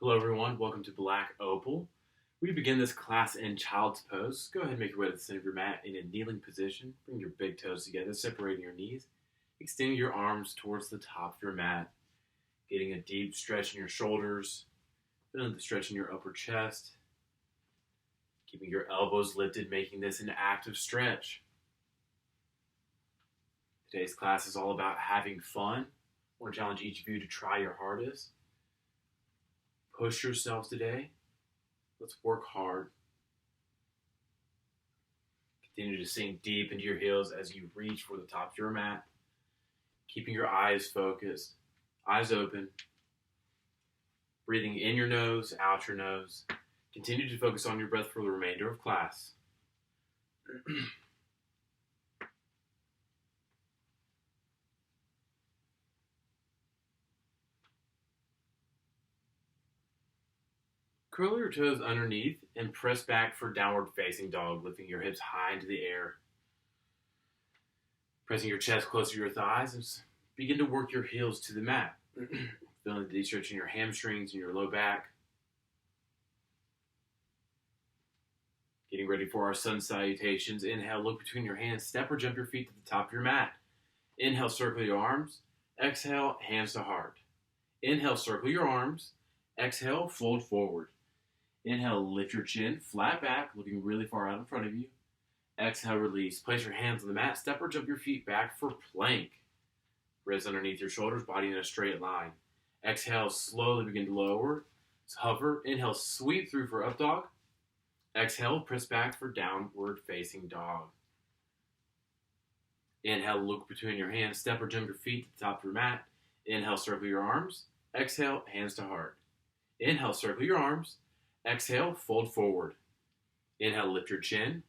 Hello everyone, welcome to Black Opal. We begin this class in child's pose. Go ahead and make your way to the center of your mat in a kneeling position. Bring your big toes together, separating your knees. Extend your arms towards the top of your mat. Getting a deep stretch in your shoulders. Feeling the stretch in your upper chest. Keeping your elbows lifted, making this an active stretch. Today's class is all about having fun. I want to challenge each of you to try your hardest. Push yourselves today. Let's work hard. Continue to sink deep into your heels as you reach for the top of your mat. Keeping your eyes focused, eyes open. Breathing in your nose, out your nose. Continue to focus on your breath for the remainder of class. Curl your toes underneath and press back for downward facing dog, lifting your hips high into the air. Pressing your chest closer to your thighs and begin to work your heels to the mat. Feeling the deep stretch in your hamstrings and your low back. Getting ready for our sun salutations. Inhale, look between your hands, step or jump your feet to the top of your mat. Inhale, circle your arms. Exhale, hands to heart. Inhale, circle your arms. Exhale, fold forward. Inhale, lift your chin, flat back, looking really far out in front of you. Exhale, release. Place your hands on the mat, step or jump your feet back for plank. Wrists underneath your shoulders, body in a straight line. Exhale, slowly begin to lower. Hover. Inhale, sweep through for up dog. Exhale, press back for downward facing dog. Inhale, look between your hands, step or jump your feet to the top of your mat. Inhale, circle your arms. Exhale, hands to heart. Inhale, circle your arms. Exhale, fold forward. Inhale, lift your chin.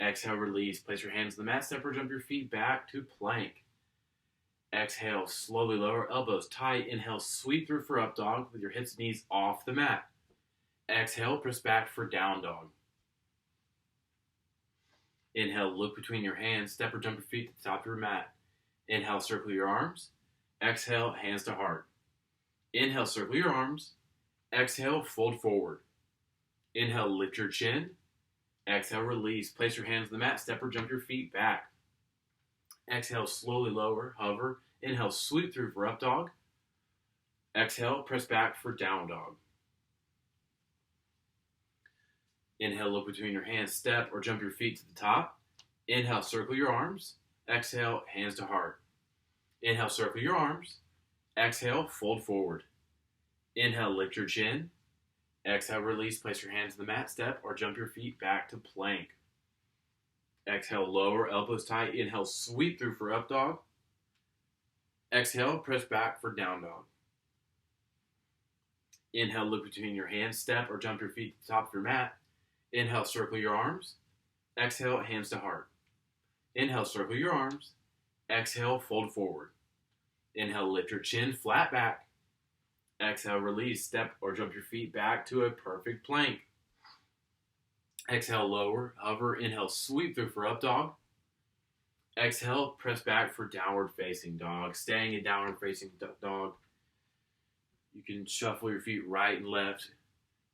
Exhale, release. Place your hands on the mat, step or jump your feet back to plank. Exhale, slowly lower, elbows tight. Inhale, sweep through for up dog with your hips and knees off the mat. Exhale, press back for down dog. Inhale, look between your hands, step or jump your feet to the top of your mat. Inhale, circle your arms. Exhale, hands to heart. Inhale, circle your arms. Exhale, fold forward. Inhale, lift your chin. Exhale, release. Place your hands on the mat, step or jump your feet back. Exhale, slowly lower, hover. Inhale, sweep through for up dog. Exhale, press back for down dog. Inhale, look between your hands, step or jump your feet to the top. Inhale, circle your arms. Exhale, hands to heart. Inhale, circle your arms. Exhale, fold forward. Inhale, lift your chin. Exhale, release. Place your hands on the mat, step or jump your feet back to plank. Exhale, lower, elbows tight. Inhale, sweep through for up dog. Exhale, press back for down dog. Inhale, look between your hands, step or jump your feet to the top of your mat. Inhale, circle your arms. Exhale, hands to heart. Inhale, circle your arms. Exhale, fold forward. Inhale, lift your chin, flat back. Exhale, release, step or jump your feet back to a perfect plank. Exhale, lower, hover. Inhale, sweep through for up dog. Exhale, press back for downward facing dog. Staying in downward facing dog. You can shuffle your feet right and left.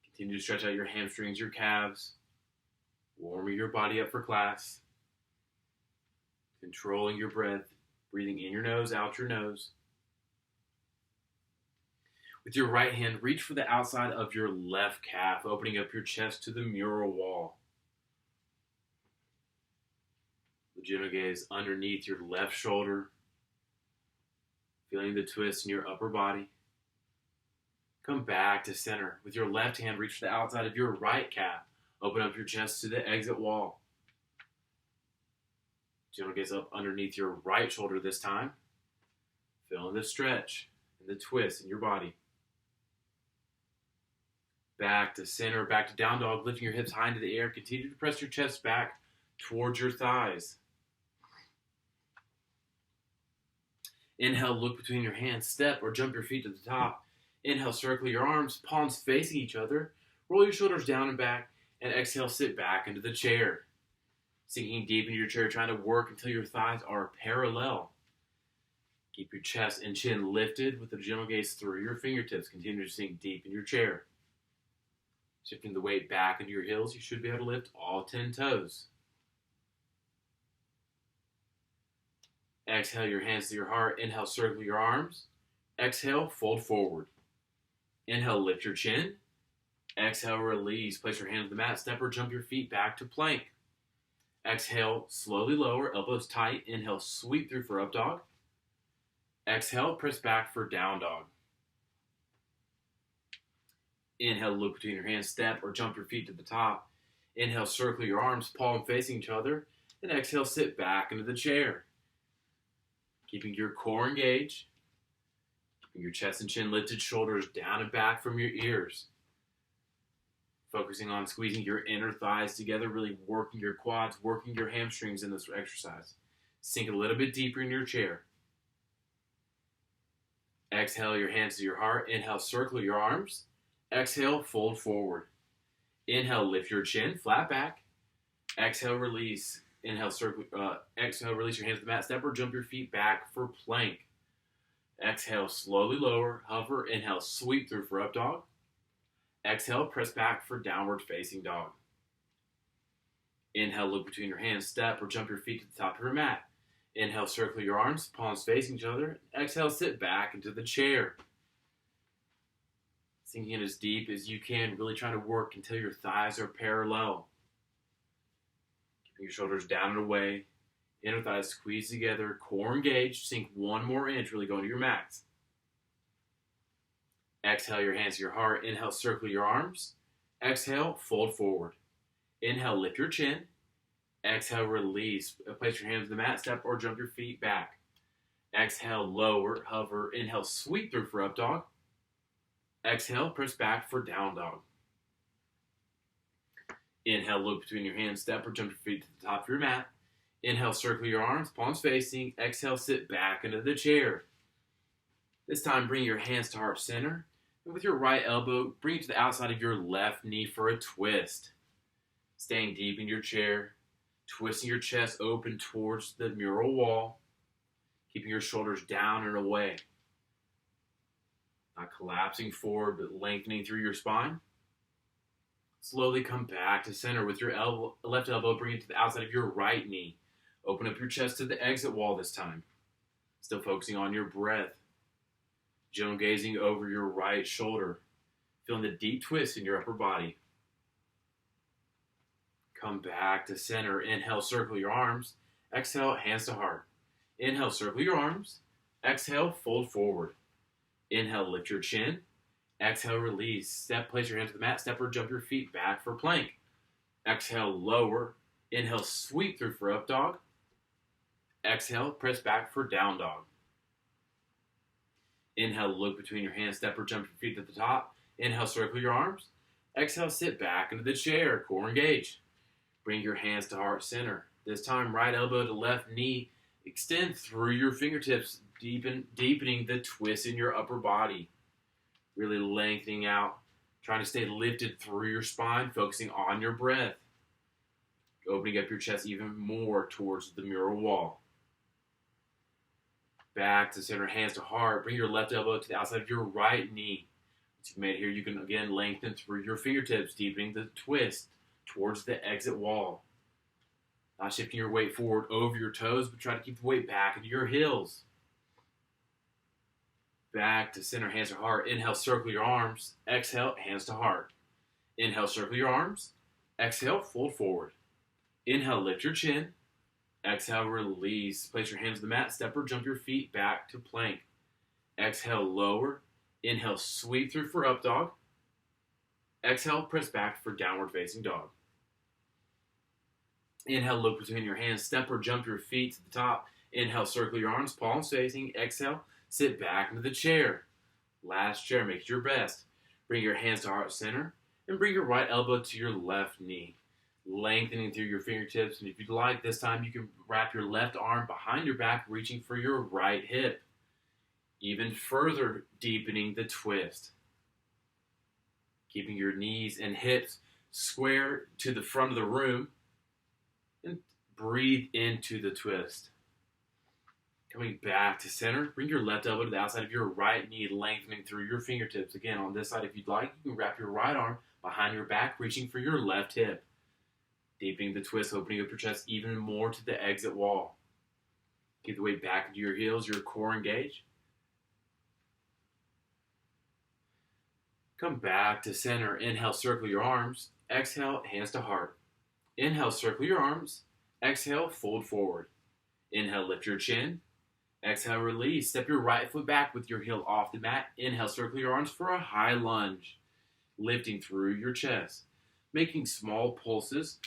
Continue to stretch out your hamstrings, your calves. Warming your body up for class. Controlling your breath. Breathing in your nose, out your nose. With your right hand, reach for the outside of your left calf, opening up your chest to the mural wall. The gentle gaze underneath your left shoulder, feeling the twist in your upper body. Come back to center. With your left hand, reach for the outside of your right calf. Open up your chest to the exit wall. Gentle gaze up underneath your right shoulder this time. Feeling the stretch and the twist in your body. Back to center, back to down dog, lifting your hips high into the air. Continue to press your chest back towards your thighs. Inhale, look between your hands, step or jump your feet to the top. Inhale, circle your arms, palms facing each other. Roll your shoulders down and back, and exhale, sit back into the chair. Sinking deep into your chair, trying to work until your thighs are parallel. Keep your chest and chin lifted with a gentle gaze through your fingertips. Continue to sink deep in your chair. Shifting the weight back into your heels, you should be able to lift all 10 toes. Exhale your hands to your heart. Inhale, circle your arms. Exhale, fold forward. Inhale, lift your chin. Exhale, release. Place your hands on the mat. Step or jump your feet back to plank. Exhale, slowly lower, elbows tight. Inhale, sweep through for up dog. Exhale, press back for down dog. Inhale, look between your hands, step or jump your feet to the top. Inhale, circle your arms, palm facing each other. And exhale, sit back into the chair. Keeping your core engaged. Keeping your chest and chin lifted, shoulders down and back from your ears. Focusing on squeezing your inner thighs together, really working your quads, working your hamstrings in this exercise. Sink a little bit deeper in your chair. Exhale your hands to your heart. Inhale, circle your arms. Exhale, fold forward. Inhale, lift your chin, flat back. Exhale, release. Inhale, exhale, release your hands to the mat. Step or jump your feet back for plank. Exhale, slowly lower, hover. Inhale, sweep through for up dog. Exhale, press back for downward facing dog. Inhale, look between your hands, step or jump your feet to the top of your mat. Inhale, circle your arms, palms facing each other. Exhale, sit back into the chair. Sinking in as deep as you can, really trying to work until your thighs are parallel. Keeping your shoulders down and away. Inner thighs squeeze together, core engaged. Sink one more inch, really go to your max. Exhale your hands to your heart. Inhale, circle your arms. Exhale, fold forward. Inhale, lift your chin. Exhale, release. Place your hands on the mat, step or jump your feet back. Exhale, lower, hover. Inhale, sweep through for up dog. Exhale, press back for down dog. Inhale, look between your hands, step or jump your feet to the top of your mat. Inhale, circle your arms, palms facing. Exhale, sit back into the chair. This time, bring your hands to heart center. And with your right elbow, bring it to the outside of your left knee for a twist. Staying deep in your chair, twisting your chest open towards the mural wall, keeping your shoulders down and away. Not collapsing forward, but lengthening through your spine. Slowly come back to center with your left elbow, bring it to the outside of your right knee. Open up your chest to the exit wall this time. Still focusing on your breath. Gentle gazing over your right shoulder. Feeling the deep twist in your upper body. Come back to center. Inhale, circle your arms. Exhale, hands to heart. Inhale, circle your arms. Exhale, fold forward. Inhale, lift your chin. Exhale, release. Place your hands to the mat. Step or jump your feet back for plank. Exhale, lower. Inhale, sweep through for up dog. Exhale, press back for down dog. Inhale, look between your hands. Step or jump your feet to the top. Inhale, circle your arms. Exhale, sit back into the chair. Core engage. Bring your hands to heart center. This time, right elbow to left knee. Extend through your fingertips, deepening the twist in your upper body. Really lengthening out. Trying to stay lifted through your spine, focusing on your breath. Opening up your chest even more towards the mural wall. Back to center, hands to heart. Bring your left elbow to the outside of your right knee. Once you've made it here, you can again lengthen through your fingertips, deepening the twist towards the exit wall. Not shifting your weight forward over your toes, but try to keep the weight back into your heels. Back to center, hands to heart. Inhale, circle your arms. Exhale, hands to heart. Inhale, circle your arms. Exhale, fold forward. Inhale, lift your chin. Exhale, release. Place your hands on the mat. Step or jump your feet back to plank. Exhale, lower. Inhale, sweep through for up dog. Exhale, press back for downward facing dog. Inhale, look between your hands. Step or jump your feet to the top. Inhale, circle your arms, palms facing. Exhale, sit back into the chair. Last chair, make it your best. Bring your hands to heart center and bring your right elbow to your left knee. Lengthening through your fingertips, and if you'd like, this time you can wrap your left arm behind your back, reaching for your right hip. Even further deepening the twist. Keeping your knees and hips square to the front of the room, and breathe into the twist. Coming back to center, bring your left elbow to the outside of your right knee, lengthening through your fingertips. Again, on this side, if you'd like, you can wrap your right arm behind your back, reaching for your left hip. Deepening the twist, opening up your chest even more to the exit wall. Get the weight back into your heels, your core engaged. Come back to center. Inhale, circle your arms. Exhale, hands to heart. Inhale, circle your arms. Exhale, fold forward. Inhale, lift your chin. Exhale, release. Step your right foot back with your heel off the mat. Inhale, circle your arms for a high lunge. Lifting through your chest. Making small pulses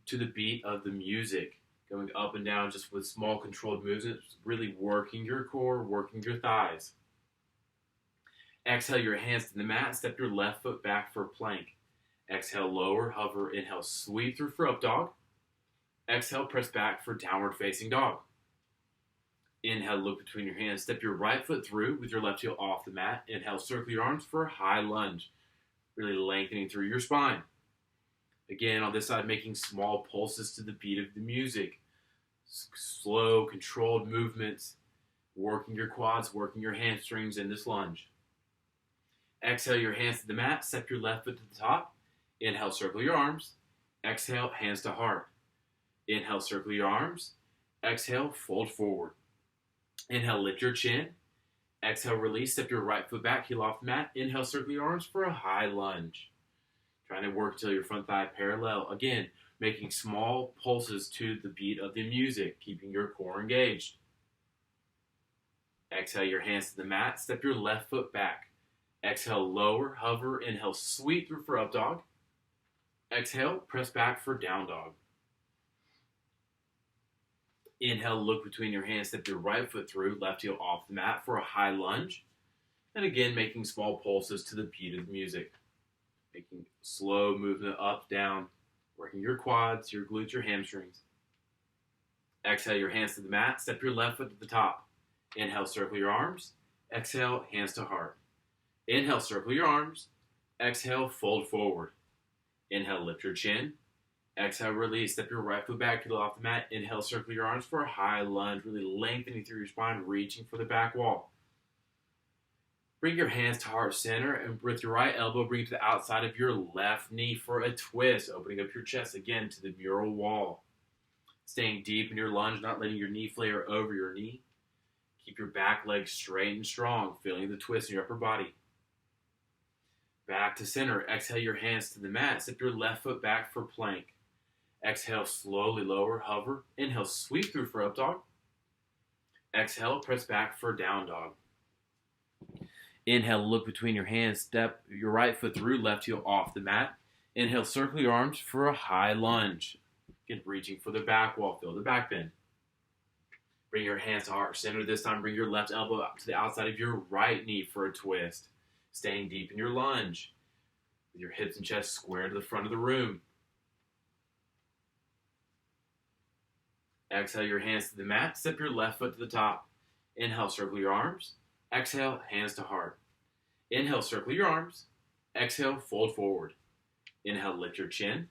to the beat of the music. Going up and down just with small controlled movements. Really working your core, working your thighs. Exhale your hands to the mat. Step your left foot back for plank. Exhale, lower, hover. Inhale, sweep through for up dog. Exhale, press back for downward facing dog. Inhale, look between your hands. Step your right foot through with your left heel off the mat. Inhale, circle your arms for a high lunge. Really lengthening through your spine. Again, on this side, making small pulses to the beat of the music. Slow, controlled movements. Working your quads, working your hamstrings in this lunge. Exhale your hands to the mat. Step your left foot to the top. Inhale, circle your arms. Exhale, hands to heart. Inhale, circle your arms. Exhale, fold forward. Inhale, lift your chin. Exhale, release. Step your right foot back, heel off the mat. Inhale, circle your arms for a high lunge. Trying to work until your front thigh parallel. Again, making small pulses to the beat of the music, keeping your core engaged. Exhale your hands to the mat. Step your left foot back. Exhale, lower, hover. Inhale, sweep through for up dog. Exhale, press back for down dog. Inhale, look between your hands, step your right foot through, left heel off the mat for a high lunge. And again, making small pulses to the beat of the music. Making slow movement up, down, working your quads, your glutes, your hamstrings. Exhale your hands to the mat, step your left foot to the top. Inhale, circle your arms. Exhale, hands to heart. Inhale, circle your arms. Exhale, fold forward. Inhale, lift your chin. Exhale, release. Step your right foot back, heel off the mat. Inhale, circle your arms for a high lunge, really lengthening through your spine, reaching for the back wall. Bring your hands to heart center, and with your right elbow, bring it to the outside of your left knee for a twist, opening up your chest again to the mural wall. Staying deep in your lunge, not letting your knee flare over your knee. Keep your back leg straight and strong, feeling the twist in your upper body. Back to center. Exhale your hands to the mat. Step your left foot back for plank. Exhale, slowly lower, hover. Inhale, sweep through for up dog. Exhale, press back for down dog. Inhale, look between your hands. Step your right foot through, left heel off the mat. Inhale, circle your arms for a high lunge. Again, reaching for the back wall. Feel the back bend. Bring your hands to heart center. This time, bring your left elbow up to the outside of your right knee for a twist. Staying deep in your lunge. With your hips and chest square to the front of the room. Exhale your hands to the mat. Step your left foot to the top. Inhale, circle your arms. Exhale, hands to heart. Inhale, circle your arms. Exhale, fold forward. Inhale, lift your chin.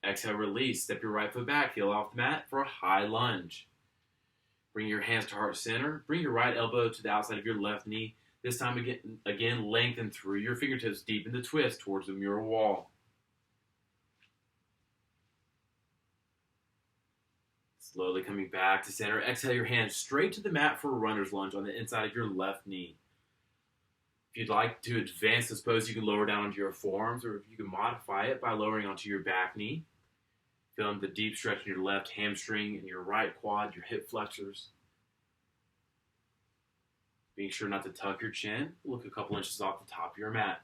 Exhale, release. Step your right foot back, heel off the mat for a high lunge. Bring your hands to heart center. Bring your right elbow to the outside of your left knee. This time again, lengthen through your fingertips, deepen the twist towards the mural wall. Slowly coming back to center. Exhale your hands straight to the mat for a runner's lunge on the inside of your left knee. If you'd like to advance this pose, you can lower down onto your forearms, or if you can modify it by lowering onto your back knee. Feeling the deep stretch in your left hamstring and your right quad, your hip flexors. Being sure not to tuck your chin. Look a couple inches off the top of your mat.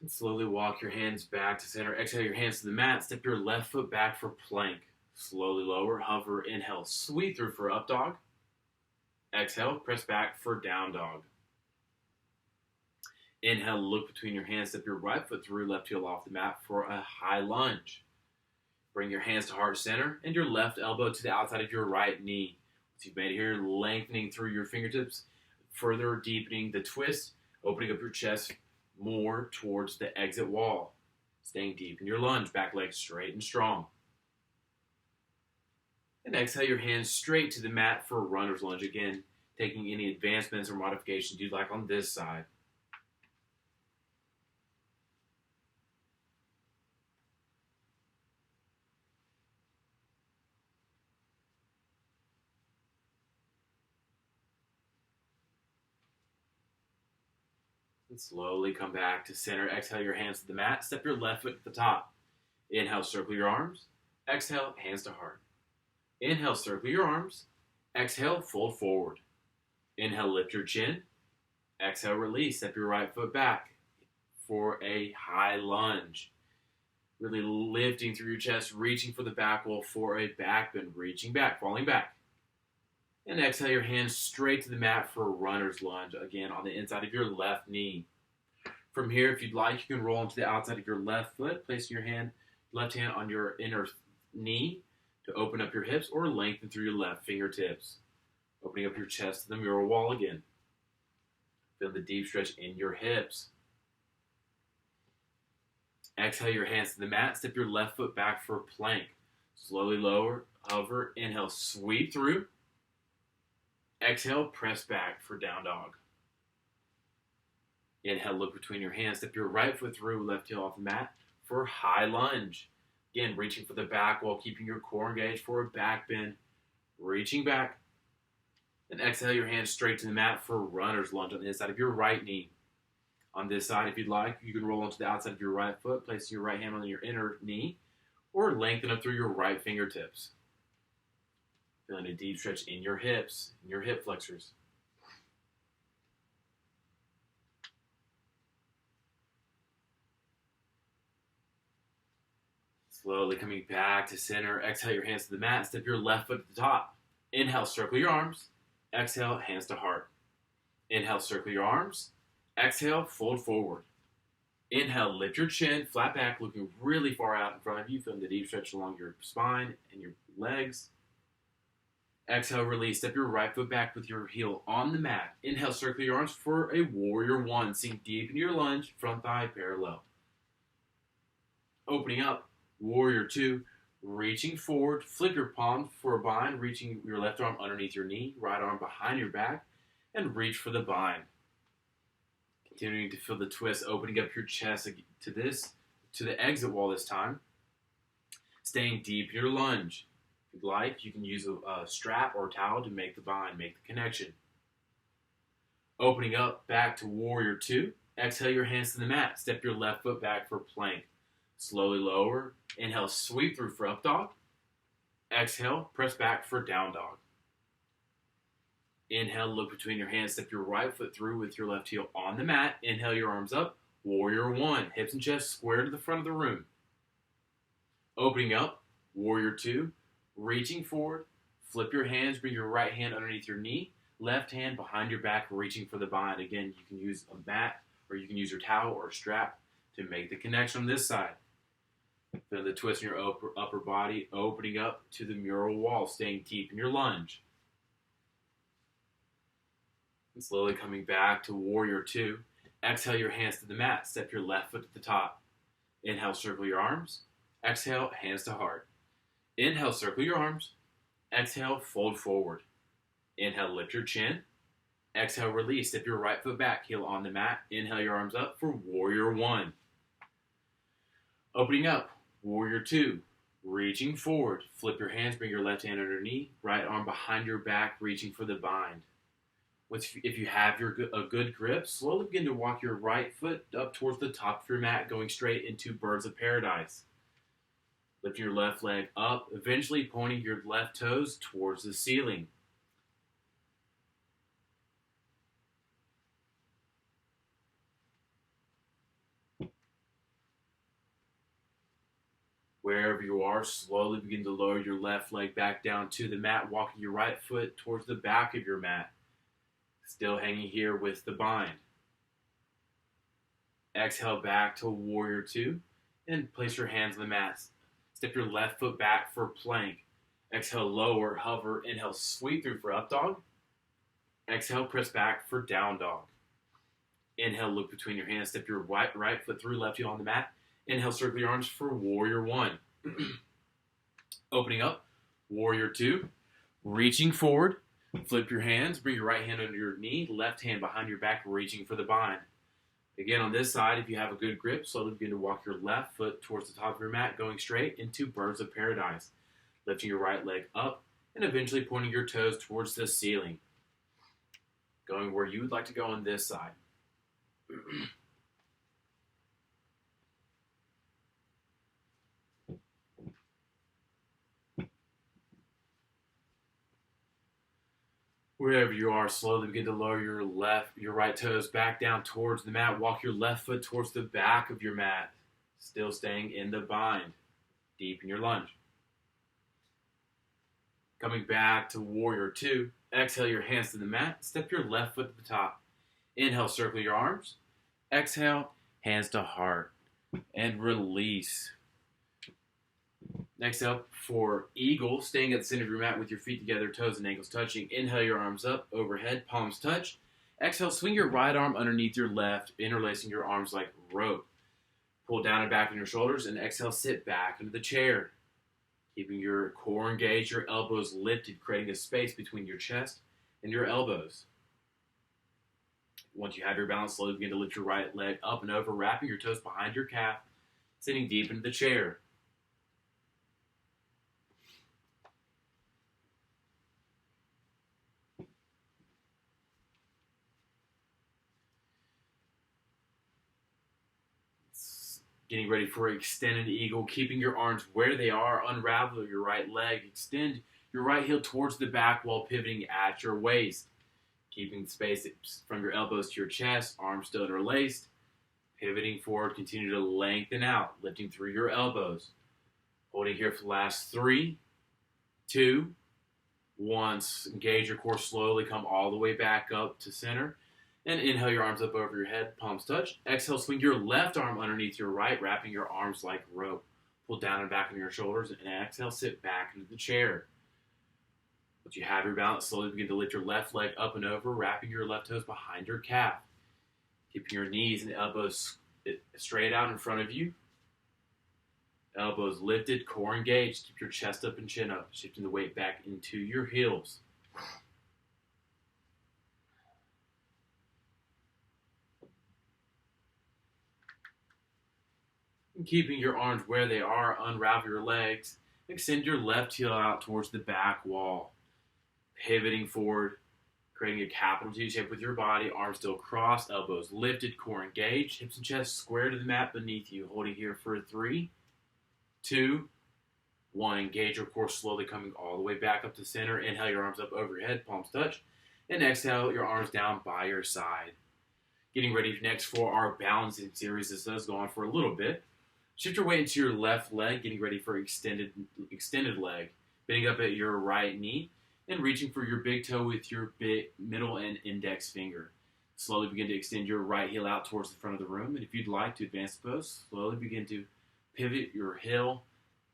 And slowly walk your hands back to center. Exhale your hands to the mat. Step your left foot back for plank. Slowly lower, hover, inhale, sweep through for up dog. Exhale, press back for down dog. Inhale, look between your hands. Step your right foot through, left heel off the mat for a high lunge. Bring your hands to heart center and your left elbow to the outside of your right knee. Once you've made it here, lengthening through your fingertips, further deepening the twist, opening up your chest more towards the exit wall. Staying deep in your lunge, back leg straight and strong. And exhale your hands straight to the mat for a runner's lunge again, taking any advancements or modifications you'd like on this side. And slowly come back to center. Exhale your hands to the mat. Step your left foot to the top. Inhale, circle your arms. Exhale, hands to heart. Inhale, circle your arms. Exhale, fold forward. Inhale, lift your chin. Exhale, release. Step your right foot back for a high lunge. Really lifting through your chest, reaching for the back wall for a back bend. Reaching back, falling back. And exhale your hands straight to the mat for a runner's lunge, again on the inside of your left knee. From here, if you'd like, you can roll into the outside of your left foot, placing your left hand on your inner knee to open up your hips or lengthen through your left fingertips. Opening up your chest to the mural wall again. Feel the deep stretch in your hips. Exhale your hands to the mat. Step your left foot back for a plank. Slowly lower, hover, inhale, sweep through. Exhale, press back for down dog. Inhale, look between your hands. Step your right foot through, left heel off the mat for high lunge. Again, reaching for the back while keeping your core engaged for a back bend. Reaching back. And exhale your hands straight to the mat for runner's lunge on the inside of your right knee. On this side, if you'd like, you can roll onto the outside of your right foot, placing your right hand on your inner knee, or lengthen up through your right fingertips. Feeling a deep stretch in your hips, in your hip flexors. Slowly coming back to center. Exhale your hands to the mat. Step your left foot to the top. Inhale, circle your arms. Exhale, hands to heart. Inhale, circle your arms. Exhale, fold forward. Inhale, lift your chin, flat back, looking really far out in front of you. Feeling the deep stretch along your spine and your legs. Exhale, release. Step your right foot back with your heel on the mat. Inhale, circle your arms for a warrior one. Sink deep into your lunge, front thigh parallel. Opening up, warrior two. Reaching forward, flip your palm for a bind, reaching your left arm underneath your knee, right arm behind your back, and reach for the bind. Continuing to feel the twist, opening up your chest to the exit wall this time. Staying deep in your lunge. If you'd like, you can use a strap or a towel to make the bind, make the connection. Opening up back to warrior two. Exhale your hands to the mat. Step your left foot back for plank. Slowly lower. Inhale, sweep through for up dog. Exhale, press back for down dog. Inhale, look between your hands. Step your right foot through with your left heel on the mat. Inhale your arms up. Warrior one. Hips and chest square to the front of the room. Opening up. Warrior two. Reaching forward. Flip your hands. Bring your right hand underneath your knee. Left hand behind your back, reaching for the bind. Again, you can use a mat or you can use your towel or strap to make the connection on this side. Feel the twist in your upper body, opening up to the mural wall, staying deep in your lunge. And slowly coming back to warrior two. Exhale your hands to the mat. Step your left foot to the top. Inhale, circle your arms. Exhale, hands to heart. Inhale, circle your arms. Exhale, fold forward. Inhale, lift your chin. Exhale, release. Step your right foot back, heel on the mat. Inhale your arms up for warrior one. Opening up, warrior two. Reaching forward. Flip your hands, bring your left hand under your knee. Right arm behind your back, reaching for the bind. If you have a good grip, slowly begin to walk your right foot up towards the top of your mat, going straight into birds of paradise. Lift your left leg up, eventually pointing your left toes towards the ceiling. Wherever you are, slowly begin to lower your left leg back down to the mat, walking your right foot towards the back of your mat. Still hanging here with the bind. Exhale back to warrior two and place your hands on the mat. Step your left foot back for plank. Exhale, lower, hover. Inhale, sweep through for up dog. Exhale, press back for down dog. Inhale, look between your hands. Step your right foot through, left heel on the mat. Inhale, circle your arms for warrior one. Opening up, warrior two. Reaching forward, flip your hands, bring your right hand under your knee, left hand behind your back, reaching for the bind. Again, on this side, if you have a good grip, slowly begin to walk your left foot towards the top of your mat, going straight into birds of paradise. Lifting your right leg up and eventually pointing your toes towards the ceiling. Going where you would like to go on this side. Wherever you are, slowly begin to lower your right toes back down towards the mat. Walk your left foot towards the back of your mat. Still staying in the bind. Deep in your lunge. Coming back to warrior two. Exhale your hands to the mat. Step your left foot to the top. Inhale, circle your arms. Exhale, hands to heart. And release. Next up for eagle, staying at the center of your mat with your feet together, toes and ankles touching. Inhale your arms up, overhead, palms touch. Exhale, swing your right arm underneath your left, interlacing your arms like rope. Pull down and back on your shoulders, and exhale, sit back into the chair. Keeping your core engaged, your elbows lifted, creating a space between your chest and your elbows. Once you have your balance, slowly begin to lift your right leg up and over, wrapping your toes behind your calf, sitting deep into the chair. Getting ready for extended eagle, keeping your arms where they are, unravel your right leg, extend your right heel towards the back while pivoting at your waist. Keeping space from your elbows to your chest, arms still interlaced. Pivoting forward, continue to lengthen out, lifting through your elbows. Holding here for the last 3, 2, 1. Engage your core slowly, come all the way back up to center. And inhale your arms up over your head, palms touch. Exhale, swing your left arm underneath your right, wrapping your arms like rope. Pull down and back on your shoulders, and exhale, sit back into the chair. Once you have your balance, slowly begin to lift your left leg up and over, wrapping your left toes behind your calf. Keeping your knees and elbows straight out in front of you. Elbows lifted, core engaged. Keep your chest up and chin up, shifting the weight back into your heels. And keeping your arms where they are, unravel your legs. Extend your left heel out towards the back wall. Pivoting forward, creating a capital T shape with your body, arms still crossed, elbows lifted, core engaged, hips and chest square to the mat beneath you. Holding here for 3, 2, 1. Engage your core slowly, coming all the way back up to center. Inhale your arms up over your head, palms touch. And exhale your arms down by your side. Getting ready next for our balancing series. This does go on for a little bit. Shift your weight into your left leg, getting ready for extended leg. Bending up at your right knee and reaching for your big toe with your middle and index finger. Slowly begin to extend your right heel out towards the front of the room. And if you'd like to advance the pose, slowly begin to pivot your heel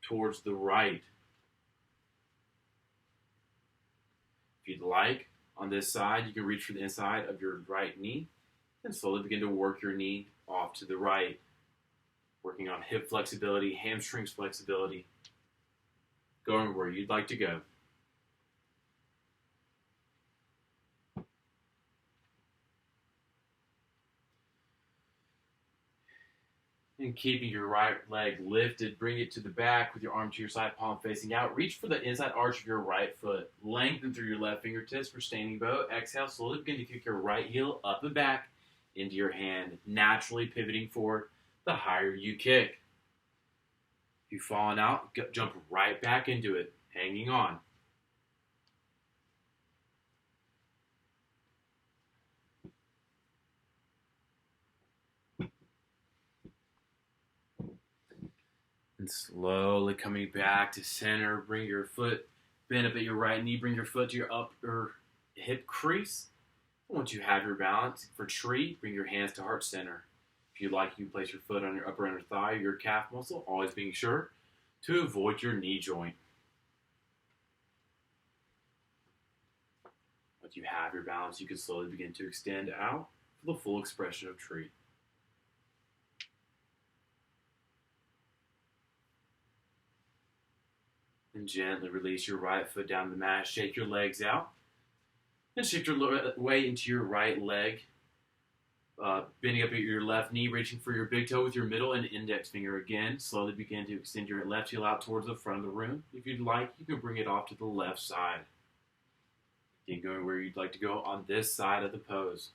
towards the right. If you'd like, on this side, you can reach for the inside of your right knee and slowly begin to work your knee off to the right. Working on hip flexibility, hamstrings flexibility, going where you'd like to go. And keeping your right leg lifted, bring it to the back with your arm to your side, palm facing out. Reach for the inside arch of your right foot. Lengthen through your left fingertips for standing bow. Exhale, slowly begin to kick your right heel up and back into your hand, naturally pivoting forward the higher you kick. If you've fallen out, jump right back into it, hanging on. And slowly coming back to center, bring your foot, bend up at your right knee, bring your foot to your upper hip crease. Once you have your balance for tree, bring your hands to heart center. If you'd like, you can place your foot on your upper inner thigh or your calf muscle, always being sure to avoid your knee joint. Once you have your balance, you can slowly begin to extend out for the full expression of tree. And gently release your right foot down the mat. Shake your legs out. And shift your weight into your right leg. Bending up at your left knee, reaching for your big toe with your middle and index finger again. Slowly begin to extend your left heel out towards the front of the room. If you'd like, you can bring it off to the left side. Again, going where you'd like to go on this side of the pose.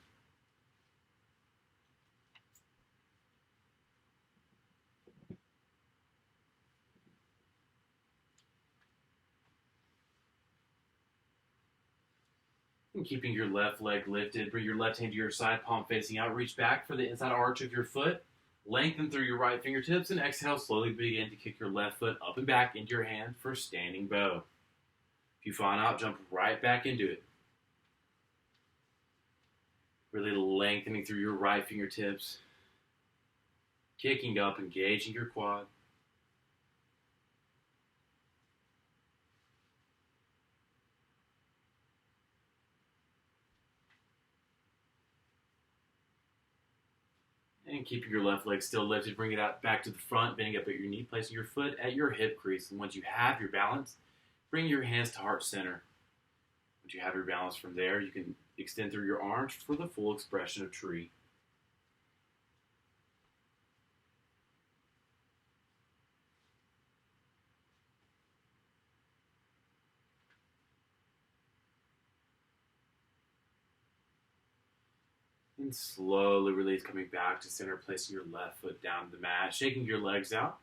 And keeping your left leg lifted, bring your left hand to your side, palm facing out. Reach back for the inside arch of your foot. Lengthen through your right fingertips and exhale. Slowly begin to kick your left foot up and back into your hand for standing bow. If you find out, jump right back into it. Really lengthening through your right fingertips. Kicking up, engaging your quad. And keeping your left leg still lifted, bring it out back to the front, bending up at your knee, placing your foot at your hip crease. And once you have your balance, bring your hands to heart center. Once you have your balance from there, you can extend through your arms for the full expression of tree. And slowly release, coming back to center, placing your left foot down the mat, shaking your legs out.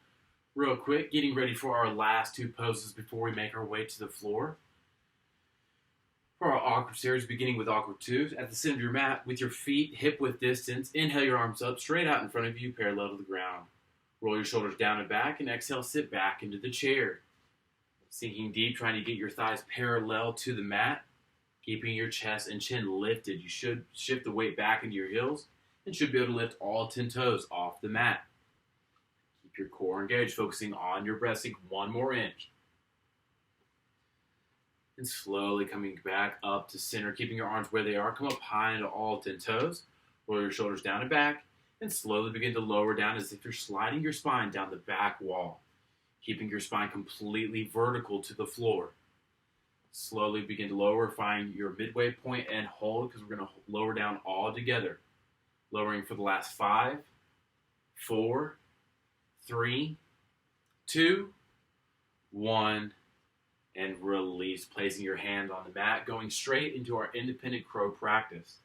Real quick, getting ready for our last two poses before we make our way to the floor. For our awkward series, beginning with awkward 2, at the center of your mat, with your feet hip-width distance, inhale your arms up, straight out in front of you, parallel to the ground. Roll your shoulders down and back, and exhale, sit back into the chair. Sinking deep, trying to get your thighs parallel to the mat. Keeping your chest and chin lifted. You should shift the weight back into your heels and should be able to lift all 10 toes off the mat. Keep your core engaged, focusing on your breath. Sink one more inch. And slowly coming back up to center, keeping your arms where they are. Come up high into all 10 toes. Roll your shoulders down and back. And slowly begin to lower down as if you're sliding your spine down the back wall. Keeping your spine completely vertical to the floor. Slowly begin to lower, find your midway point and hold, because we're going to lower down all together. Lowering for the last 5, 4, 3, 2, 1, and release. Placing your hand on the mat, going straight into our independent crow practice.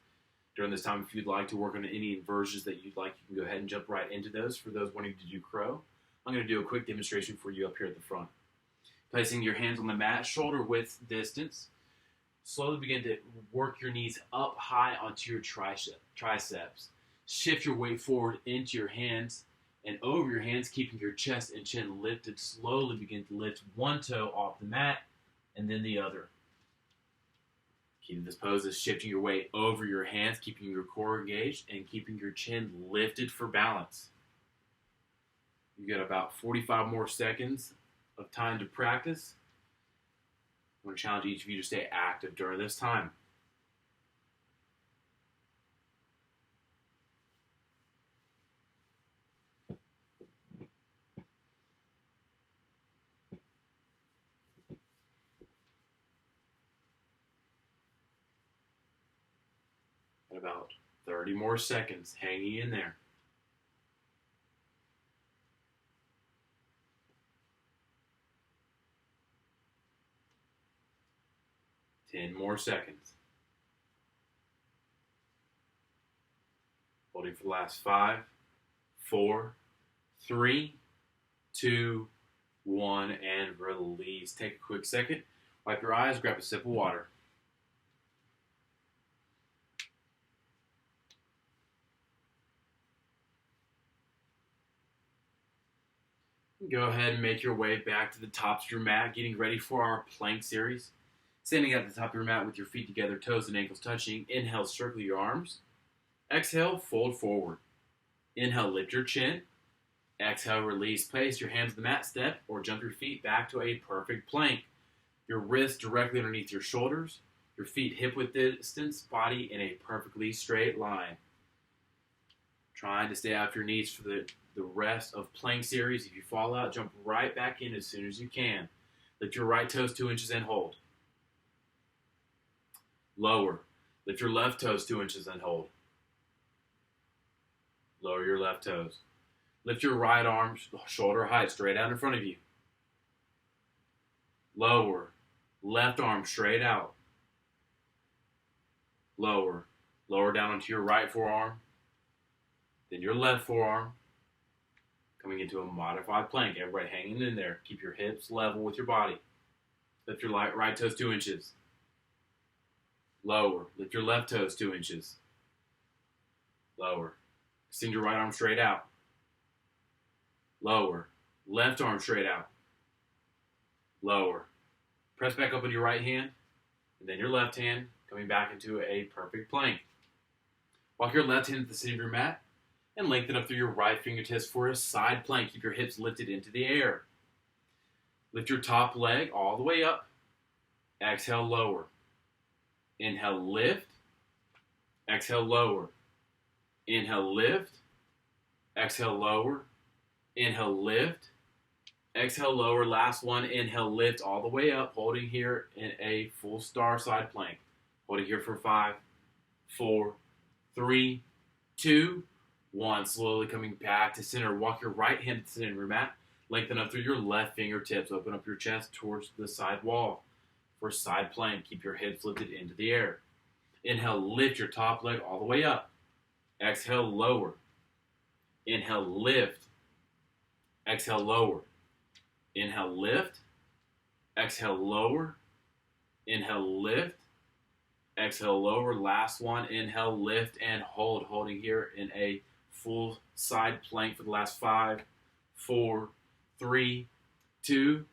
During this time, if you'd like to work on any inversions that you'd like, you can go ahead and jump right into those. For those wanting to do crow, I'm going to do a quick demonstration for you up here at the front. Placing your hands on the mat, shoulder width distance. Slowly begin to work your knees up high onto your triceps. Shift your weight forward into your hands and over your hands, keeping your chest and chin lifted. Slowly begin to lift one toe off the mat and then the other. Key to this pose is shifting your weight over your hands, keeping your core engaged and keeping your chin lifted for balance. You got about 45 more seconds of time to practice. I want to challenge each of you to stay active during this time. At about 30 more seconds, hanging in there. 10 more seconds. Holding for the last 5, 4, 3, 2, 1, and release. Take a quick second. Wipe your eyes, grab a sip of water. Go ahead and make your way back to the top of your mat, getting ready for our plank series. Standing at the top of your mat with your feet together, toes and ankles touching. Inhale, circle your arms. Exhale, fold forward. Inhale, lift your chin. Exhale, release. Place your hands on the mat, step, or jump your feet back to a perfect plank. Your wrists directly underneath your shoulders. Your feet hip-width distance, body in a perfectly straight line. Trying to stay off your knees for the rest of plank series. If you fall out, jump right back in as soon as you can. Lift your right toes 2 inches and hold. Lower. Lift your left toes 2 inches and hold. Lower your left toes. Lift your right arm shoulder height straight out in front of you. Lower. Left arm straight out. Lower. Lower down onto your right forearm. Then your left forearm. Coming into a modified plank. Everybody hanging in there. Keep your hips level with your body. Lift your right toes 2 inches. Lower. Lift your left toes 2 inches. Lower. Extend your right arm straight out. Lower. Left arm straight out. Lower. Press back up with your right hand, and then your left hand, coming back into a perfect plank. Walk your left hand to the center of your mat, and lengthen up through your right fingertips for a side plank. Keep your hips lifted into the air. Lift your top leg all the way up. Exhale, lower. Inhale, lift. Exhale, lower. Inhale, lift. Exhale, lower. Inhale, lift. Exhale, lower. Last one. Inhale, lift all the way up. Holding here in a full star side plank. Holding here for 5, 4, 3, 2, 1. Slowly coming back to center. Walk your right hand to the center of your mat. Lengthen up through your left fingertips. Open up your chest towards the side wall. For side plank, keep your hips lifted into the air. Inhale, lift your top leg all the way up. Exhale, lower. Inhale, lift. Exhale, lower. Inhale, lift. Exhale, lower. Inhale, lift. Exhale, lower. Last one. Inhale, lift, and hold. Holding here in a full side plank for the last 5, 4, 3, 2,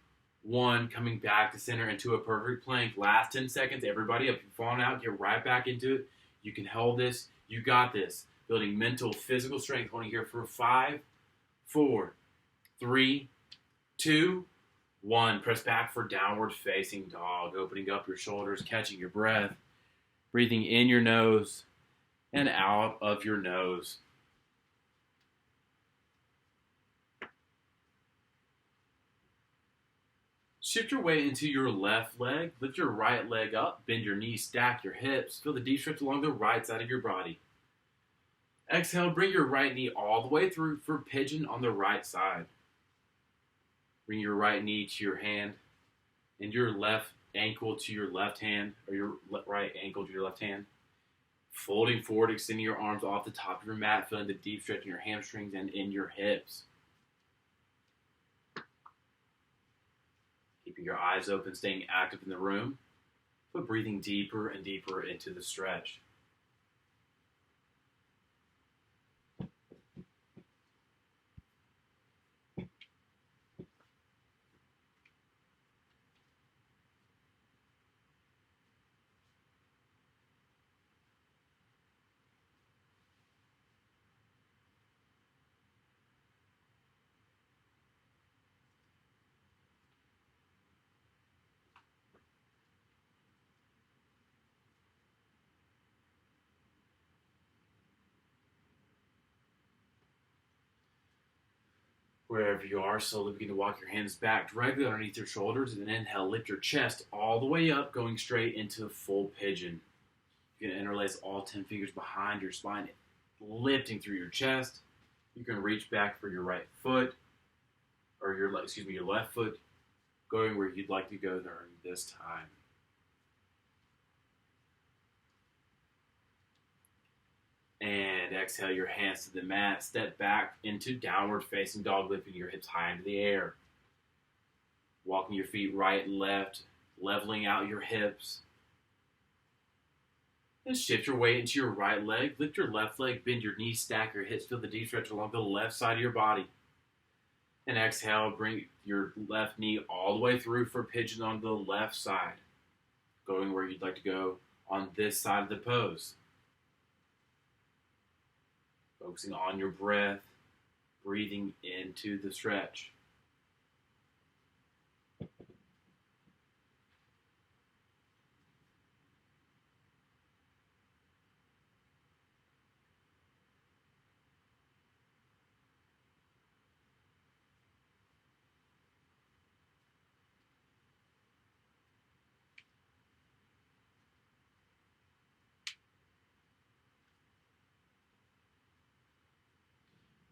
1. Coming back to center into a perfect plank. Last 10 seconds. Everybody up. You're falling out. Get right back into it. You can hold this. You got this. Building mental, physical strength. Holding here for 5, 4, 3, 2, 1. Press back for downward facing dog. Opening up your shoulders, catching your breath. Breathing in your nose and out of your nose. Shift your weight into your left leg. Lift your right leg up. Bend your knees, stack your hips. Feel the deep stretch along the right side of your body. Exhale, bring your right knee all the way through for pigeon on the right side. Bring your right knee to your hand and your left ankle to your left hand, or your right ankle to your left hand. Folding forward, extending your arms off the top of your mat, feeling the deep stretch in your hamstrings and in your hips. Keeping your eyes open, staying active in the room, but breathing deeper and deeper into the stretch. Wherever you are, slowly begin to walk your hands back directly underneath your shoulders, and then inhale, lift your chest all the way up, going straight into full pigeon. You can interlace all 10 fingers behind your spine, lifting through your chest. You can reach back for your right foot, or your left foot, going where you'd like to go during this time. And exhale your hands to the mat. Step back into downward facing dog, lifting your hips high into the air. Walking your feet right and left, leveling out your hips. Then shift your weight into your right leg. Lift your left leg, bend your knees, stack your hips, feel the deep stretch along the left side of your body. And exhale, bring your left knee all the way through for pigeon on the left side. Going where you'd like to go on this side of the pose. Focusing on your breath, breathing into the stretch.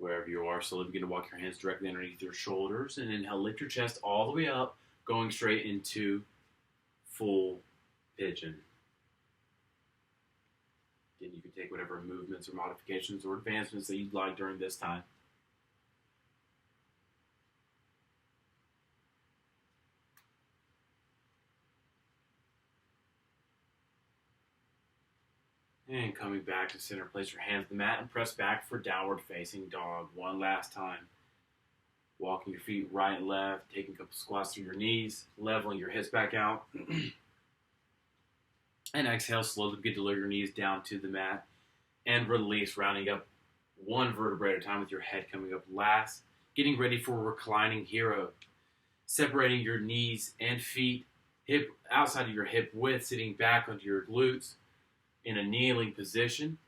Wherever you are, slowly begin to walk your hands directly underneath your shoulders. And inhale, lift your chest all the way up, going straight into full pigeon. Again, you can take whatever movements or modifications or advancements that you'd like during this time. And coming back to center, place your hands on the mat and press back for downward facing dog. One last time. Walking your feet right and left, taking a couple squats through your knees, leveling your hips back out. And exhale, slowly begin to lower your knees down to the mat. And release, rounding up one vertebrae at a time with your head coming up last. Getting ready for reclining hero. Separating your knees and feet, hip outside of your hip width, sitting back onto your glutes in a kneeling position.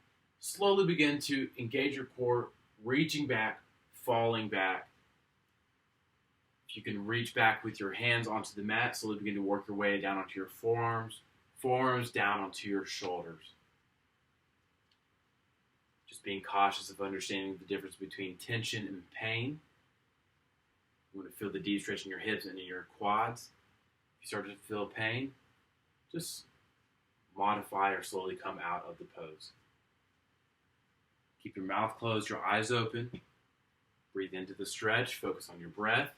Slowly begin to engage your core, reaching back, falling back. If you can reach back with your hands onto the mat, slowly begin to work your way down onto your forearms down onto your shoulders. Just being cautious of understanding the difference between tension and pain. You want to feel the deep stretch in your hips and in your quads. If you start to feel pain, just modify or slowly come out of the pose. Keep your mouth closed, your eyes open. Breathe into the stretch, focus on your breath.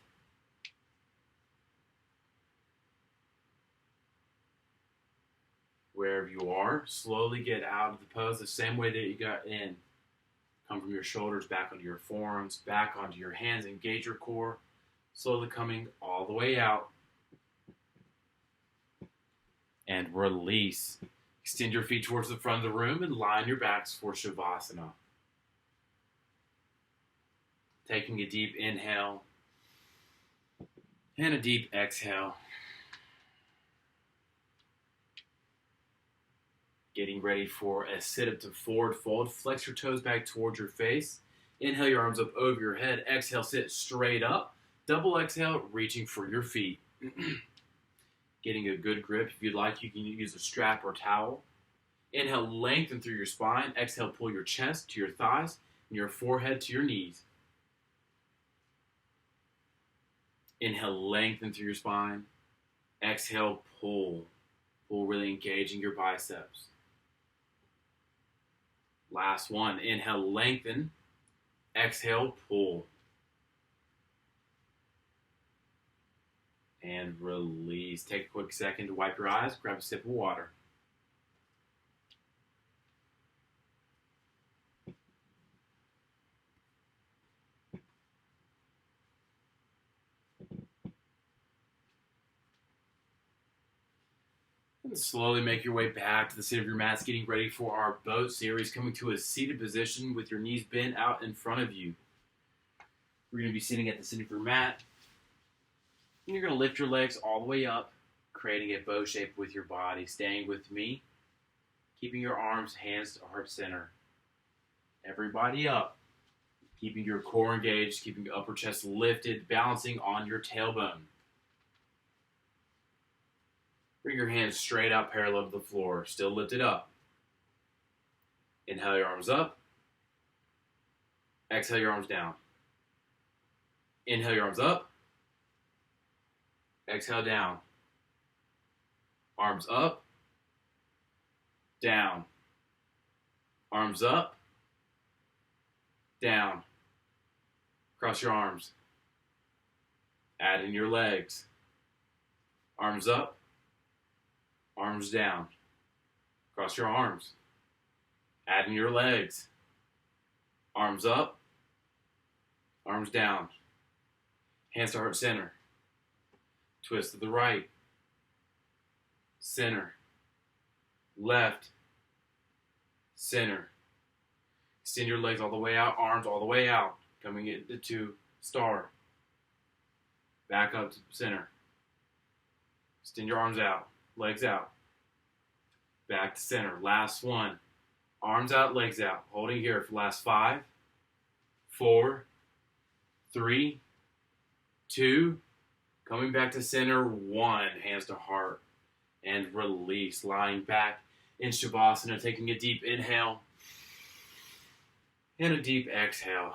Wherever you are, slowly get out of the pose the same way that you got in. Come from your shoulders back onto your forearms, back onto your hands, engage your core. Slowly coming all the way out. And release. Extend your feet towards the front of the room and line your backs for Shavasana. Taking a deep inhale and a deep exhale. Getting ready for a sit-up to forward fold. Flex your toes back towards your face. Inhale your arms up over your head. Exhale, sit straight up. Double exhale, reaching for your feet. Getting a good grip. If you'd like, you can use a strap or towel. Inhale, lengthen through your spine. Exhale, pull your chest to your thighs and your forehead to your knees. Inhale, lengthen through your spine. Exhale, pull. Pull, really engaging your biceps. Last one. Inhale, lengthen. Exhale, pull. And release. Take a quick second to wipe your eyes. Grab a sip of water. And slowly make your way back to the center of your mats, getting ready for our boat series, coming to a seated position with your knees bent out in front of you. We're going to be sitting at the center of your mat. And you're going to lift your legs all the way up, creating a bow shape with your body. Staying with me, keeping your arms, hands to heart center. Everybody up, keeping your core engaged, keeping your upper chest lifted, balancing on your tailbone. Bring your hands straight out parallel to the floor, still lifted up. Inhale your arms up. Exhale your arms down. Inhale your arms up. Exhale down. Arms up. Down. Arms up. Down. Cross your arms. Add in your legs. Arms up. Arms down. Cross your arms. Add in your legs. Arms up. Arms down. Hands to heart center. Twist to the right. Center. Left. Center. Extend your legs all the way out. Arms all the way out. Coming into star. Back up to center. Extend your arms out. Legs out. Back to center. Last one. Arms out, legs out. Holding here for the last 5, 4, 3, 2. Coming back to center. 1. Hands to heart. And release. Lying back in Shavasana. Taking a deep inhale. And a deep exhale.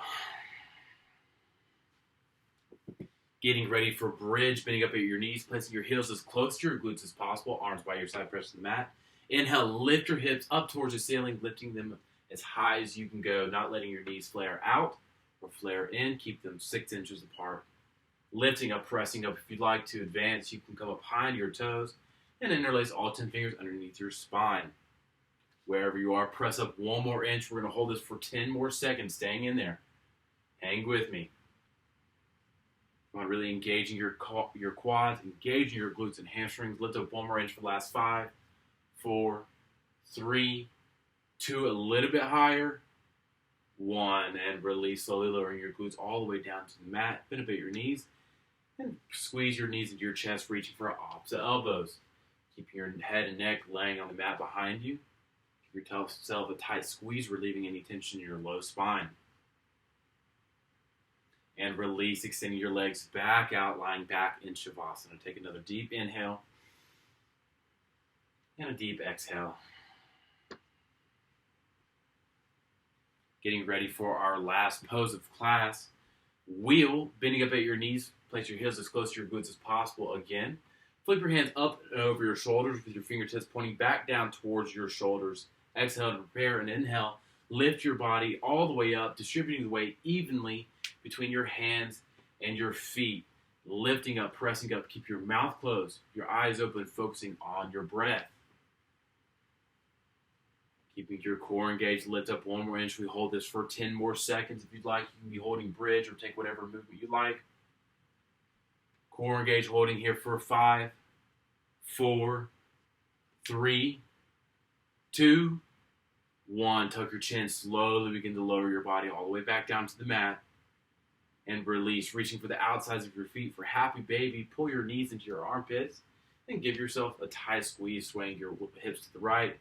Getting ready for bridge, bending up at your knees, placing your heels as close to your glutes as possible, arms by your side, press to the mat. Inhale, lift your hips up towards the ceiling, lifting them as high as you can go, not letting your knees flare out or flare in. Keep them 6 inches apart. Lifting up, pressing up. If you'd like to advance, you can come up high into your toes and interlace all 10 fingers underneath your spine. Wherever you are, press up 1 more inch. We're going to hold this for 10 more seconds, staying in there. Hang with me. You want really engaging your quads, engaging your glutes and hamstrings. Lift up 1 more inch for the last 5, 4, 3, 2, a little bit higher, 1, and release, slowly lowering your glutes all the way down to the mat. Bend up at your knees, and squeeze your knees into your chest, reaching for opposite elbows. Keep your head and neck laying on the mat behind you. Give yourself a tight squeeze, relieving any tension in your low spine. And release, extending your legs back out, lying back in Shavasana. Take another deep inhale and a deep exhale. Getting ready for our last pose of class. Wheel, bending up at your knees. Place your heels as close to your glutes as possible again. Flip your hands up and over your shoulders with your fingertips pointing back down towards your shoulders. Exhale to prepare and inhale. Lift your body all the way up, distributing the weight evenly between your hands and your feet. Lifting up, pressing up. Keep your mouth closed, your eyes open, focusing on your breath. Keeping your core engaged, lift up 1 more inch. We hold this for 10 more seconds. If you'd like, you can be holding bridge or take whatever movement you like. Core engaged, holding here for 5, 4, 3, 2, 1. Tuck your chin, slowly begin to lower your body all the way back down to the mat. And release, reaching for the outsides of your feet for happy baby. Pull your knees into your armpits and give yourself a tight squeeze, swaying your hips to the right,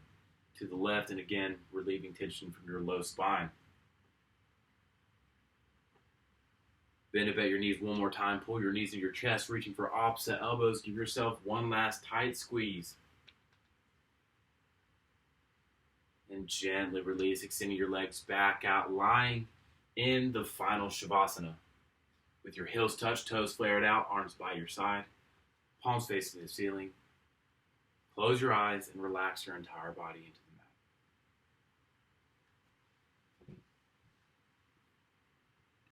to the left, and again, relieving tension from your low spine. Bend up at your knees 1 more time. Pull your knees into your chest, reaching for opposite elbows. Give yourself 1 last tight squeeze. And gently release, extending your legs back out, lying in the final Shavasana. With your heels touched, toes flared out, arms by your side, palms facing the ceiling. Close your eyes and relax your entire body into